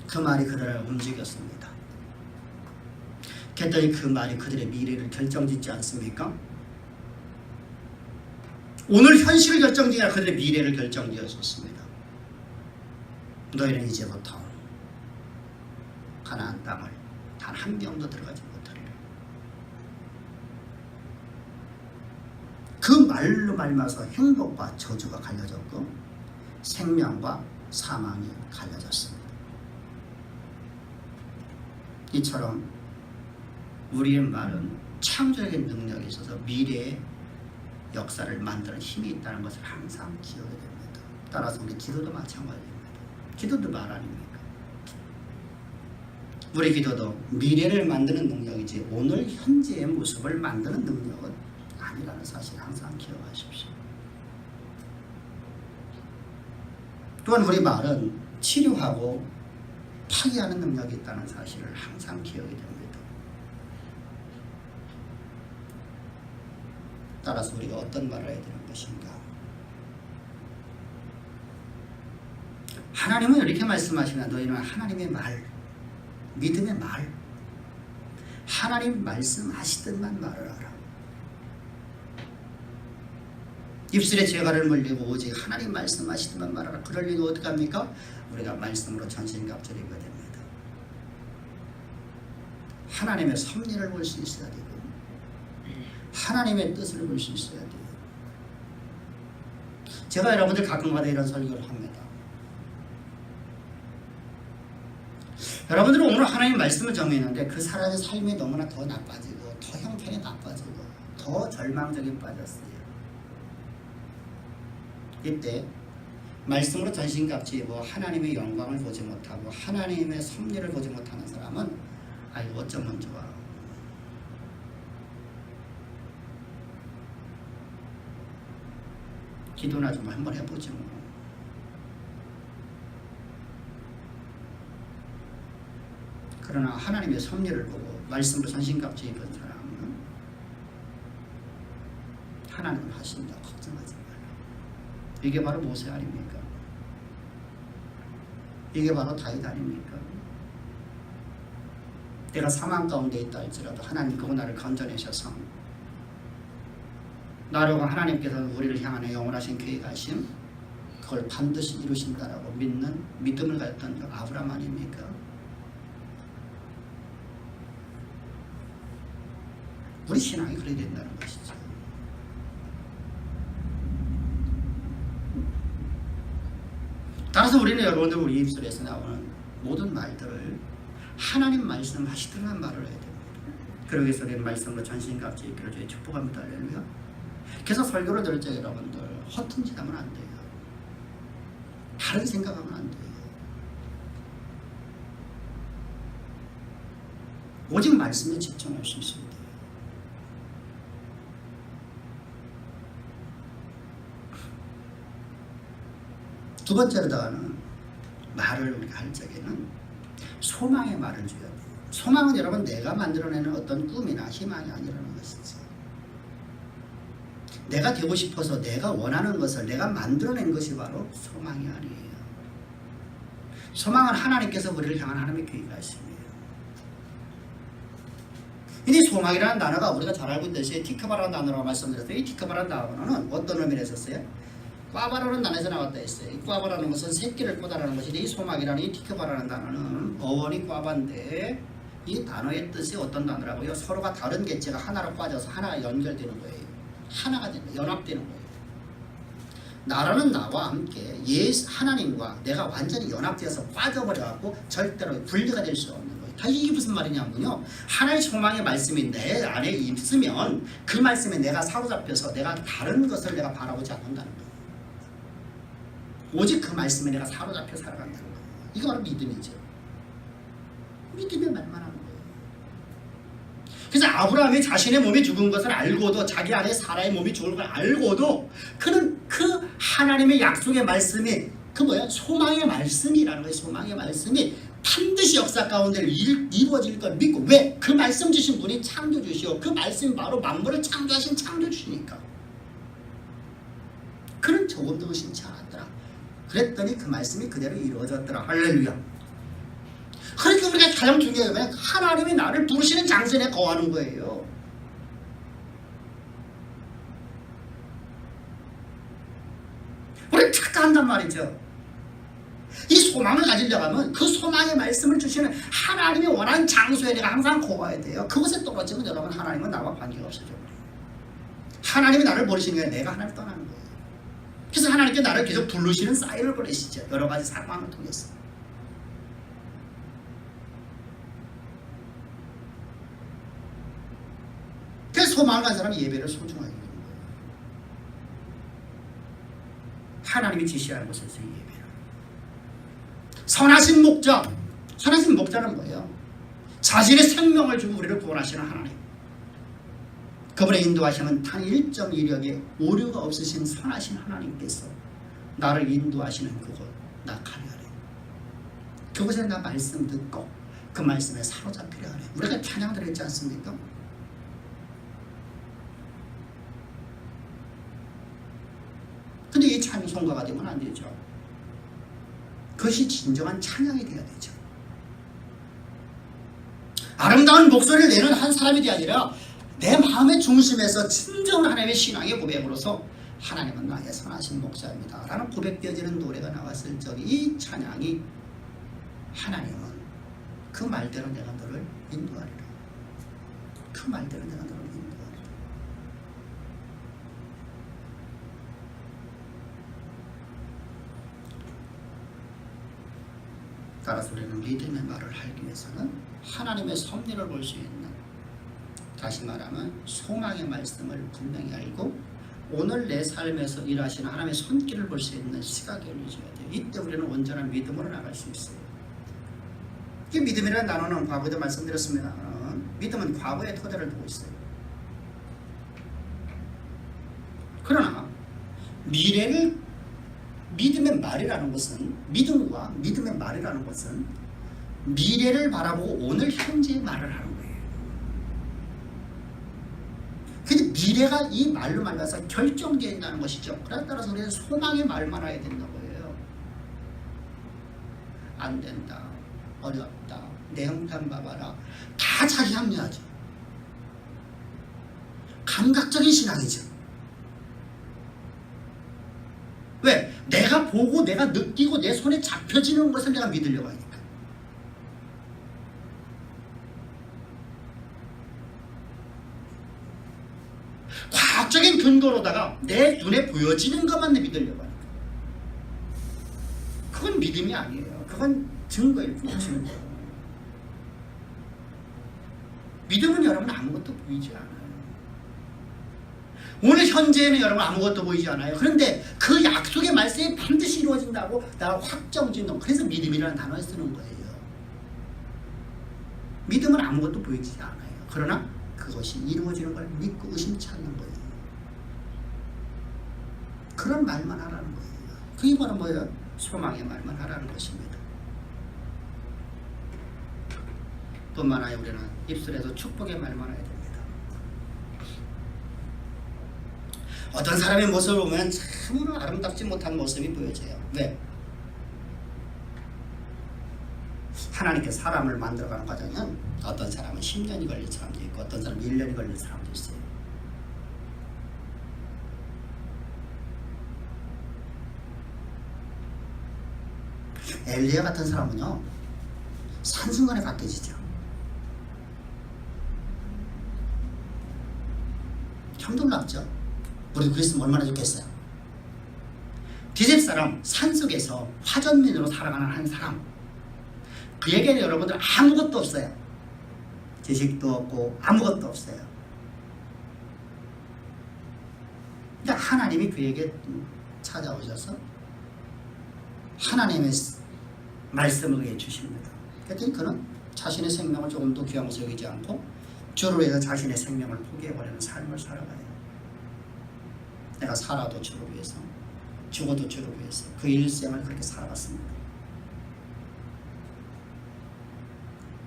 그 말이 그들을 움직였습니다. 그랬더니 그 말이 그들의 미래를 결정짓지 않습니까? 오늘 현실을 결정짓지 않아 그들의 미래를 결정지었습니다. 너희는 이제부터 가나안 땅을 단 한 명도 들어가지 못하리라. 그 말로 말미암아서 행복과 저주가 갈려졌고 생명과 사망이 갈려졌습니다. 이처럼 우리의 말은 창조적인 능력이 있어서 미래의 역사를 만드는 힘이 있다는 것을 항상 기억해야 됩니다. 따라서 우리 기도도 마찬가지입니다. 기도도 말 아닙니까? 우리 기도도 미래를 만드는 능력이지 오늘 현재의 모습을 만드는 능력은 아니라는 사실을 항상 기억하십시오. 또한 우리 말은 치료하고 파괴하는 능력이 있다는 사실을 항상 기억이 됩니다. 따라서 우리가 어떤 말을 해야 되는 것인가? 하나님은 이렇게 말씀하시나 너희는 하나님의 말, 믿음의 말, 하나님 말씀하시듯만 말을 하라. 입술에 죄가를 물리고 오직 하나님 말씀하시듯만 말하라. 그러려니 어떻게 합니까? 우리가 말씀으로 전신갑주를 입어야 됩니다. 하나님의 섭리를 볼 수 있어야 되고 하나님의 뜻을 볼 수 있어야 돼요. 제가 여러분들 가끔가다 이런 설교를 합니다. 여러분들은 오늘 하나님 말씀을 정했는데 그 사람의 삶이 너무나 더 나빠지고 더 형편이 나빠지고 더 절망적인 빠졌어요. 이때 말씀으로 전신갑주 입어 하나님의 영광을 보지 못하고 하나님의 섭리를 보지 못하는 사람은 아이고 어쩌면 좋아. 기도나 좀 한번 해보지 뭐. 그러나 하나님의 섭리를 보고 말씀으로 전신갑주 입은 사람은 하나님은 하신다. 걱정하지 말라. 이게 바로 모세 아닙니까? 이게 바로 다윗 아닙니까? 내가 사망 가운데 있다 할지라도 하나님 그거 나를 건져내셔서 나라고 하나님께서 우리를 향하여 영원하신 계획하심 그걸 반드시 이루신다라고 믿는 믿음을 가졌던 아브라함 아닙니까? 우리 신앙이 그래야 된다는 것이죠. 따라서 우리는 여러분들 우리 입술에서 나오는 모든 말들을 하나님 말씀하시더란 말을 해야 됩니다. 그러기 위해서 우리는 말씀으로 전신갑주에 있기를 주의 축복합니다. 할렐루야. 그래서 설교를 들을 때 여러분들 허튼 짓 하면 안 돼요. 다른 생각하면 안 돼요. 오직 말씀에 집중할 수 있습니다. 두 번째로다가는 말을 우리가 할 적에는 소망의 말을 줘야 돼요. 소망은 여러분 내가 만들어내는 어떤 꿈이나 희망이 아니라는 것이죠. 내가 되고 싶어서 내가 원하는 것을 내가 만들어낸 것이 바로 소망이 아니에요. 소망은 하나님께서 우리를 향한 하나님의 계획하심이에요. 이 소망이라는 단어가 우리가 잘 알고 있듯이 티크바라는 단어라고 말씀드렸어요. 이 티크바라는 단어는 어떤 의미를 했었어요? 꽈바라는 단어에서 나왔다 했어요. 이 꽈바라는 것은 새끼를 꼬다라는 것인데 이 소망이라는 이 티크바라는 단어는 어원이 꽈바인데 이 단어의 뜻이 어떤 단어라고요? 서로가 다른 개체가 하나로 빠져서 하나가 연결되는 거예요. 하나가 되는, 연합되는 거예요. 나라는 나와 함께 하나님과 내가 완전히 연합되어서 빠져버려갖고 절대로 분리가 될 수 없는 거예요. 이게 무슨 말이냐면요. 하나의 소망의 말씀이 내 안에 있으면 그 말씀에 내가 사로잡혀서 내가 다른 것을 내가 바라보지 않는다는 거예요. 오직 그 말씀에 내가 사로잡혀 살아간다는 거예요. 이거 바로 믿음이죠. 믿음의 말만 하는 거예요. 그래서 아브라함이 자신의 몸이 죽은 것을 알고도 자기 안에 사라의 몸이 죽은 걸 알고도 그는 그 하나님의 약속의 말씀이 그 뭐야? 소망의 말씀이라는 거예요. 소망의 말씀이 반드시 역사 가운데 이루어질 걸 믿고 왜? 그 말씀 주신 분이 창조주시오. 그 말씀이 바로 만물을 창조하신 창조주시니까 그는 조금도 의심치 않았더라. 그랬더니 그 말씀이 그대로 이루어졌더라. 할렐루야. 그러니까 우리가 가장 중요한 건 하나님이 나를 부르시는 장소에 내가 거하는 거예요. 우리 착각한단 말이죠. 이 소망을 가지려고 하면 그 소망의 말씀을 주시는 하나님이 원하는 장소에 내가 항상 거해야 돼요. 그곳에 떨어지면 여러분 하나님은 나와 관계가 없어져요. 하나님이 나를 버리시는 게 내가 하나님을 떠나는 거예요. 그래서 하나님께 나를 계속 부르시는 사인을 보내시죠. 여러 가지 상황을 통해서. 그래서 소망을 가진 사람이 예배를 소중하게 여기는 거예요. 하나님이 지시하는 곳에서 예배를. 선하신 목자. 선하신 목자는 뭐예요? 자신의 생명을 주고 우리를 구원하시는 하나님. 그분의 인도하심은 단 1.1력의 오류가 없으신 선하신 하나님께서 나를 인도하시는 그곳, 나 가려래. 그곳에 나 말씀 듣고 그 말씀에 사로잡히려 하래. 우리가 찬양 드렸지 않습니까? 근데 이 찬송가가 되면 안 되죠. 그것이 진정한 찬양이 되어야 되죠. 아름다운 목소리를 내는 한 사람이 아니라 내 마음의 중심에서 진정 하나님의 신앙의 고백으로서 하나님은 나의 선하신 목자입니다 라는 고백되어지는 노래가 나왔을 적에 이 찬양이 하나님은 그 말대로 내가 너를 인도하리라. 그 말대로 내가 너를 인도하리라. 따라서 우리는 믿음의 말을 하기 위해서는 하나님의 섭리를 볼 수 있는, 다시 말하면 소망의 말씀을 분명히 알고 오늘 내 삶에서 일하시는 하나님의 손길을 볼 수 있는 시각이 열려져야 돼요. 이때 우리는 온전한 믿음으로 나갈 수 있어요. 이 믿음이라는 단어는 과거에도 말씀드렸습니다. 믿음은 과거의 토대를 두고 있어요. 그러나 미래를 믿음의 말이라는 것은, 믿음과 믿음의 말이라는 것은 미래를 바라보고 오늘 현재의 말을 하는 거예요. 근데 미래가 이 말로 말라서 결정되어 있다는 것이죠. 그에 따라서 우리는 소망의 말만 해야 된다고 해요. 안 된다, 어렵다, 내 형편 봐봐라. 다 자기 합리화죠. 감각적인 신앙이죠. 왜? 내가 보고 내가 느끼고 내 손에 잡혀지는 것을 내가 믿으려고 하니까. 과학적인 근거로다가 내 눈에 보여지는 것만 믿으려고 하니까. 그건 믿음이 아니에요. 그건 증거일 뿐이에요. 증거. 믿음은 여러분 아무것도 보이지 않아요. 오늘 현재에는 여러분 아무것도 보이지 않아요. 그런데 그 약속의 말씀이 반드시 이루어진다고 나가 확정짓는, 그래서 믿음이라는 단어를 쓰는 거예요. 믿음은 아무것도 보이지 않아요. 그러나 그것이 이루어지는 걸 믿고 의심치 않는 거예요. 그런 말만 하라는 거예요. 그게 바로 뭐예요? 소망의 말만 하라는 것입니다. 뿐만 아니라 우리는 입술에서 축복의 말만 해야 됩니다. 어떤 사람의 모습을 보면 참으로 아름답지 못한 모습이 보여져요. 왜? 하나님께 사람을 만들어가는 과정은 어떤 사람은 10년이 걸릴 사람도 있고 어떤 사람은 1년이 걸릴 사람도 있어요. 엘리야 같은 사람은요, 한순간에 바뀌어지죠. 참 놀랍죠. 우리도 그랬으면 얼마나 좋겠어요. 디셉 사람, 산속에서 화전민으로 살아가는 한 사람, 그에게는 여러분들 아무것도 없어요. 지식도 없고 아무것도 없어요. 근데 하나님이 그에게 찾아오셔서 하나님의 말씀을 그에게 주십니다. 그랬더니 그는 자신의 생명을 조금 더 귀하게 여기지 않고 주를 위해서 자신의 생명을 포기해버리는 삶을 살아가요. 내가 살아도 주를 위해서, 죽어도 주를 위해서 그 일생을 그렇게 살아갔습니다.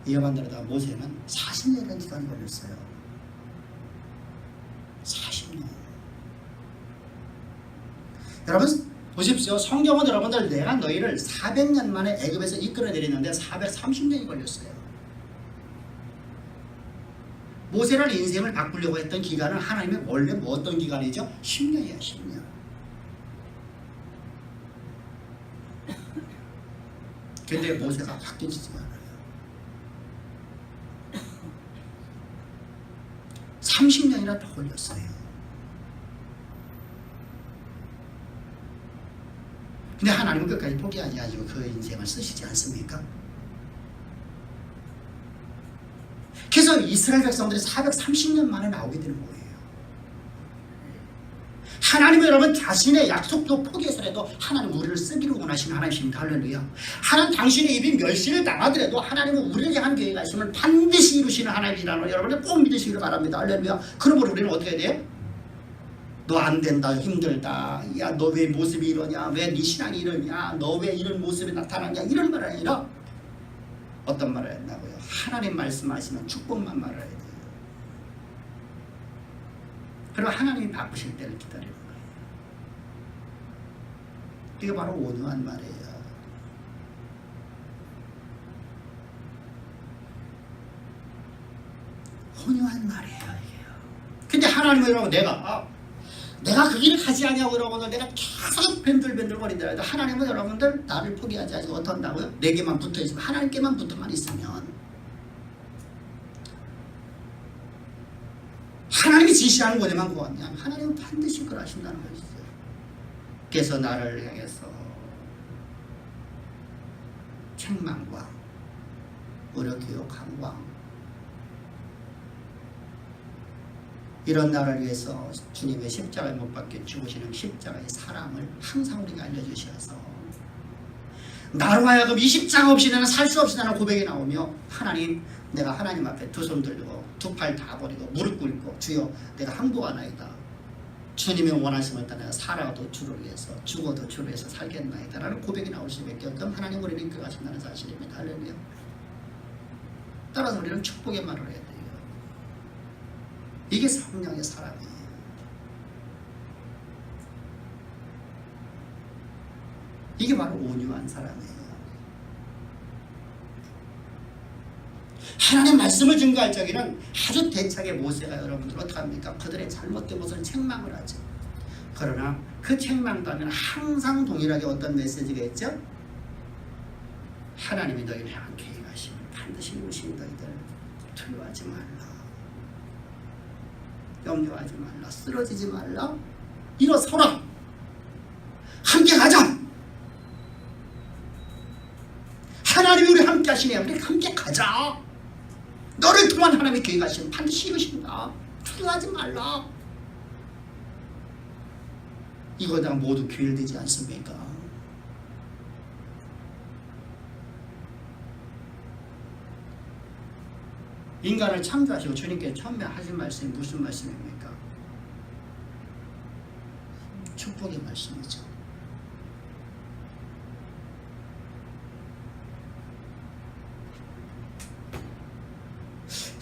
이어 반대로다가 모세는 40년이라는 기간이 걸렸어요. 40년. 여러분 보십시오. 성경은 여러분들 내가 너희를 400년 만에 애굽에서 이끌어내리는데 430년이 걸렸어요. 모세라는 인생을 바꾸려고 했던 기간은 하나님의 원래 뭐 어떤 기간이죠? 10년이에요. 10년. 근데 모세가 바뀌지 않아요. 30년이나 더 걸렸어요. 근데 하나님은 끝까지 포기하지 않고 그 인생을 쓰시지 않습니까? 그래서 이스라엘 백성들이 430년 만에 나오게 되는 거예요. 하나님은 여러분 자신의 약속도 포기해서라도 하나님 우리를 쓰기를 원하시는 하나님이십니다. 할렐루야. 하나님 당신의 입이 멸시를 당하더라도 하나님은 우리를 향한 계획 하심을 반드시 이루시는 하나님이라는 걸 여러분들 꼭 믿으시기를 바랍니다. 할렐루야. 그러므로 우리는 어떻게 해야 돼요? 너 안 된다, 힘들다, 야 너 왜 모습이 이러냐, 왜 네 신앙이 이러냐, 너 왜 이런 모습이 나타나냐, 이런 말 아니라 어떤 말을 했나고요? 하나님 말씀하시면 축복만 말해야 돼요. 그리고 하나님이 바꾸실 때를 기다리는 거예요. 이게 바로 온유한 말이에요. 온유한 말이에요. 근데 하나님은 이러고 내가 그 길을 가지 않냐고 여러분들 내가 계속 밴들밴들거린다 해도 하나님은 여러분들 나를 포기하지 않고 어떤다고요? 내게만 붙어있으면 하나님께만 붙어만 있으면 하나님이 지시하는 거에만 구하냐 하나님은 반드시 그걸 하신다는 것이죠. 그래서 나를 향해서 책망과 의료교육 강과 이런 나를 위해서 주님의 십자가에 못 박혀 죽으시는 십자가의 사랑을 항상 우리가 알려주셔서 나로 하여금 이 십자가 없이 나는 살 수 없이 나는 고백이 나오며 하나님 내가 하나님 앞에 두 손 들고 두 팔 다 버리고 무릎 꿇고 주여 내가 항복하나이다. 주님의 원하심을 따라 내가 살아도 주를 위해서 죽어도 주를 위해서 살겠나이다 라는 고백이 나올 수밖에 없던 하나님 우리를 이끌어가신다는 사실입니다. 할렐루야. 따라서 우리는 축복의 말을 해야 돼요. 이게 성령의 사랑이에요. 이게 바로 온유한 사랑이에요. 하나님 말씀을 증거할 적에는 아주 대차게 모세가 여러분들 어떡합니까? 그들의 잘못된 것을 책망을 하죠. 그러나 그 책망도 하면 항상 동일하게 어떤 메시지가 있죠? 하나님이 너희를 향한 계획하심을 반드시 이루신 너희들 두려워하지 말라, 염려하지 말라, 쓰러지지 말라, 일어서라, 함께 가자. 하나님이 우리 함께 하시네. 우리 함께 가자. 너를 통한 하나님의 계획하심을 반드시 이루신다. 두려워하지 말라. 이거다 모두 교회되지 않습니까? 인간을 창조하시고 주님께 처음에 하신 말씀이 무슨 말씀입니까? 축복의 말씀이죠.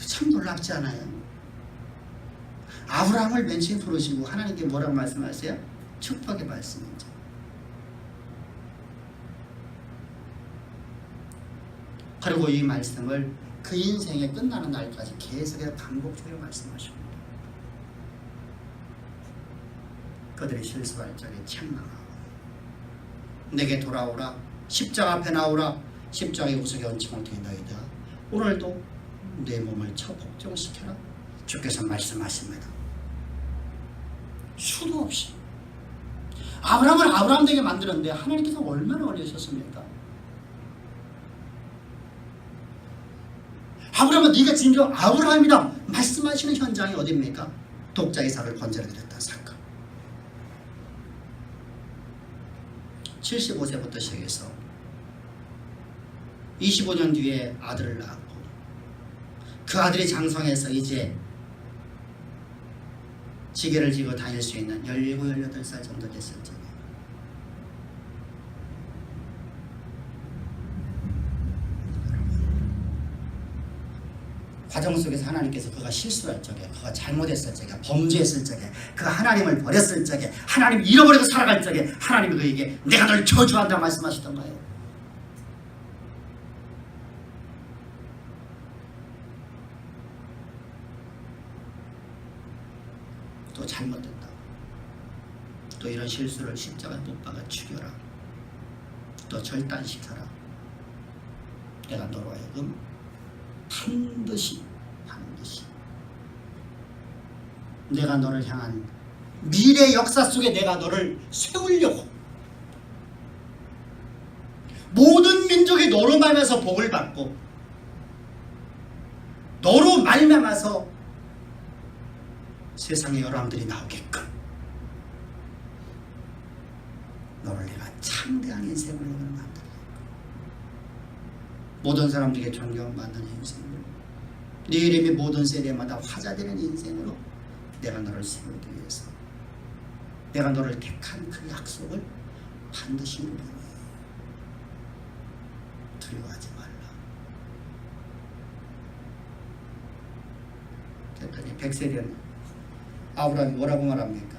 참 놀랍지 않아요? 아브라함을 맨 처음 부르시고 하나님께 뭐라고 말씀하세요? 축복의 말씀이죠. 그리고 이 말씀을 그 인생의 끝나는 날까지 계속해서 반복적으로 말씀하십니다. 그들이 실수할 적에 책망하고 내게 돌아오라, 십자가 앞에 나오라, 십자가의 구속의 원칙을 통해 너희다 오늘도 내 몸을 쳐 복종시켜라. 주께서 말씀하십니다. 수도 없이 아브라함을 아브라함 되게 만들었는데 하나님께서 얼마나 어려우셨습니까? 아브라함은 네가 진정 아브라함이다 말씀하시는 현장이 어디입니까? 독자 이삭을 건져드렸다 사건. 75세부터 시작해서 25년 뒤에 아들을 낳았고 그 아들이 장성해서 이제 지게를 지고 다닐 수 있는 17, 18살 정도 됐을 적에 과정 속에서 하나님께서 그가 실수할 적에, 그가 잘못했을 적에, 범죄했을 적에, 그가 하나님을 버렸을 적에, 하나님을 잃어버리고 살아갈 적에 하나님이 그에게 내가 널 저주한다 말씀하시던가요? 또 잘못됐다. 또 이런 실수를 십자가에 못 박아 죽여라. 또 절단시켜라. 내가 너로 하여금 반드시 내가 너를 향한 미래 역사 속에 내가 너를 세우려고 모든 민족이 너로 말미암아서 복을 받고 너로 말미암아서 세상의 여러분들이 나오게끔 너를 내가 창대한 인생으로 만들어 모든 사람들에게 존경받는 인생으로 네 이름이 모든 세대마다 화자되는 인생으로 내가 너를 세우기 위해서 내가 너를 택한 그 약속을 반드시 이루리니 두려워하지 말라. 그랬더니 100세된 아브라함이 뭐라고 말합니까?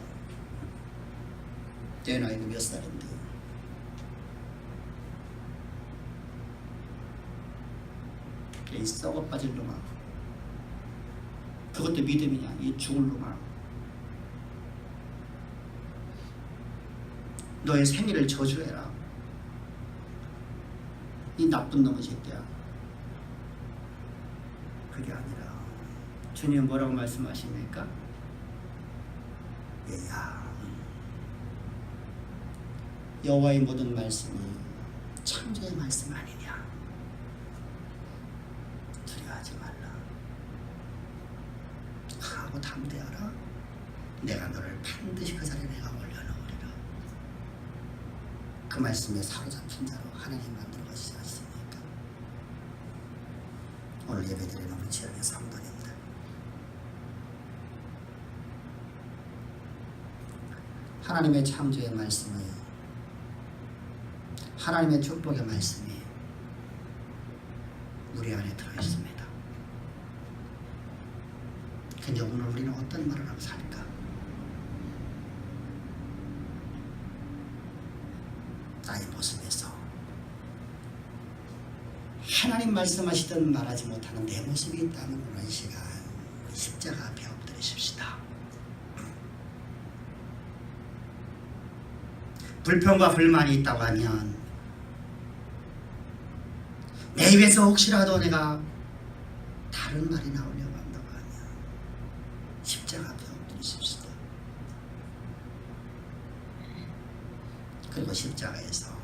내 나이가 몇 살인데 이 썩어 빠질 놈아 그것도 믿음이냐 이 죽을 놈아 너의 생일을 저주해라 이 나쁜 놈의 새끼야. 그게 아니라 주님 뭐라고 말씀하십니까? 얘야 여호와의 모든 말씀이 창조의 말씀 아니냐. 두려워하지 말라. 하고 담대하라. 내가 너를 반드시 그 자리에 내가 올려놓으리라. 그 말씀에 사로잡힌 자로 하나님 만들어 가시지 않습니까? 오늘 예배드리는 우리 지역의 성도입니다. 하나님의 창조의 말씀을 하나님의 축복의 말씀이 우리 안에 들어있습니다. 근데 오늘 우리는 어떤 말을 하고 살까? 나의 모습에서 하나님 말씀하시든 말하지 못하는 내 모습이 있다는 그런 시간, 십자가 앞에 엎드리십시다. 불평과 불만이 있다고 하면, 내 입에서 혹시라도 내가 다른 말이 나오려고 한다고 하면 십자가 앞에 엎드리십시다. 그리고 십자가에서,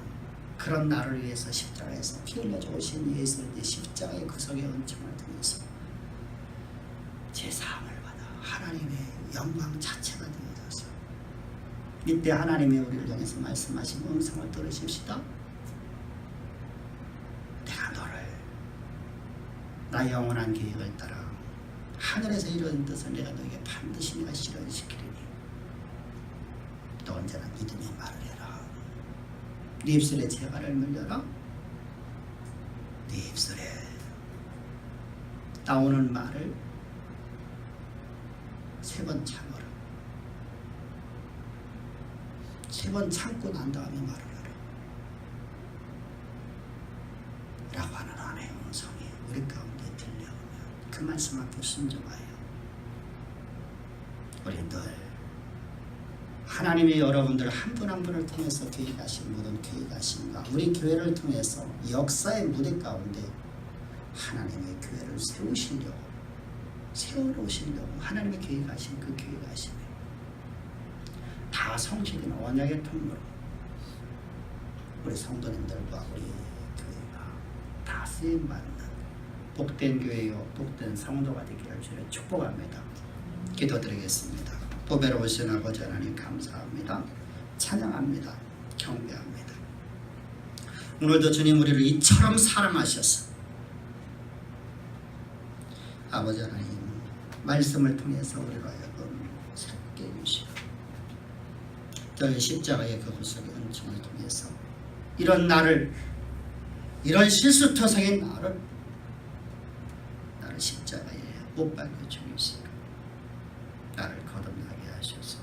그런 나를 위해서 십자가에서 피 흘려 죽으신 예수의 십자가의 구속의 은총을 통해서 제 사함을 받아 하나님의 영광 자체가 되어져서, 이때 하나님이 우리를 향해서 말씀하신 음성을 들으십시다. 내가 너를 나 영원한 계획을 따라 하늘에서 이루어진 뜻을 내가 너에게 반드시 내가 실현시키리니 또 언제나 믿음의 말을 해라. 네 입술에 재갈을 물려라. 네 입술에 나오는 말을 3번 참아라. 3번 참고 난 다음에 말을 하라. 라고 하는 하나님의 음성이 우리 가운데 들려오면 그 말씀 앞에 순종하여 우리 늘 하나님이 여러분들 한 분 한 분을 통해서 계획하신 모든 계획하심과 우리 교회를 통해서 역사의 무대 가운데 하나님의 교회를 세워놓으시려고 하나님이 계획하신 그 계획하심에 다 성실인 언약의 통로로 우리 성도님들과 우리 교회가 다 쓰임받는 복된 교회요 복된 성도가 되기를 주를 축복합니다. 기도드리겠습니다. 보배로 오신 아버지 하나님 감사합니다. 찬양합니다. 경배합니다. 오늘도 주님 우리를 이처럼 사랑하셔서 아버지 하나님 말씀을 통해서 우리로 하여금 새롭게 해주시고 저희 십자가의 그 구속의 은총을 통해서 이런 나를, 이런 실수토성인 나를 십자가에 못 박혀 죽이시고 나를 거듭나게 하셔서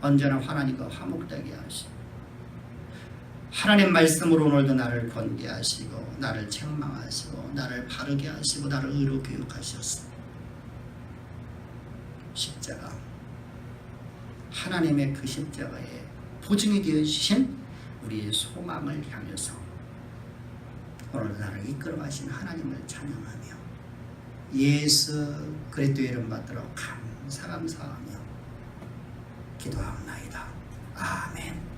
언제나 하나님과 화목되게 하시고 하나님 말씀으로 오늘도 나를 권계하시고 나를 책망하시고 나를 바르게 하시고 나를 의로 교육하셨어. 십자가, 하나님의 그 십자가에 보증이 되어주신 우리의 소망을 향해서 오늘 나를 이끌어 가신 하나님을 찬양하며 예수 그리스도의 이름 받들어 감사하며 기도하옵나이다. 아멘.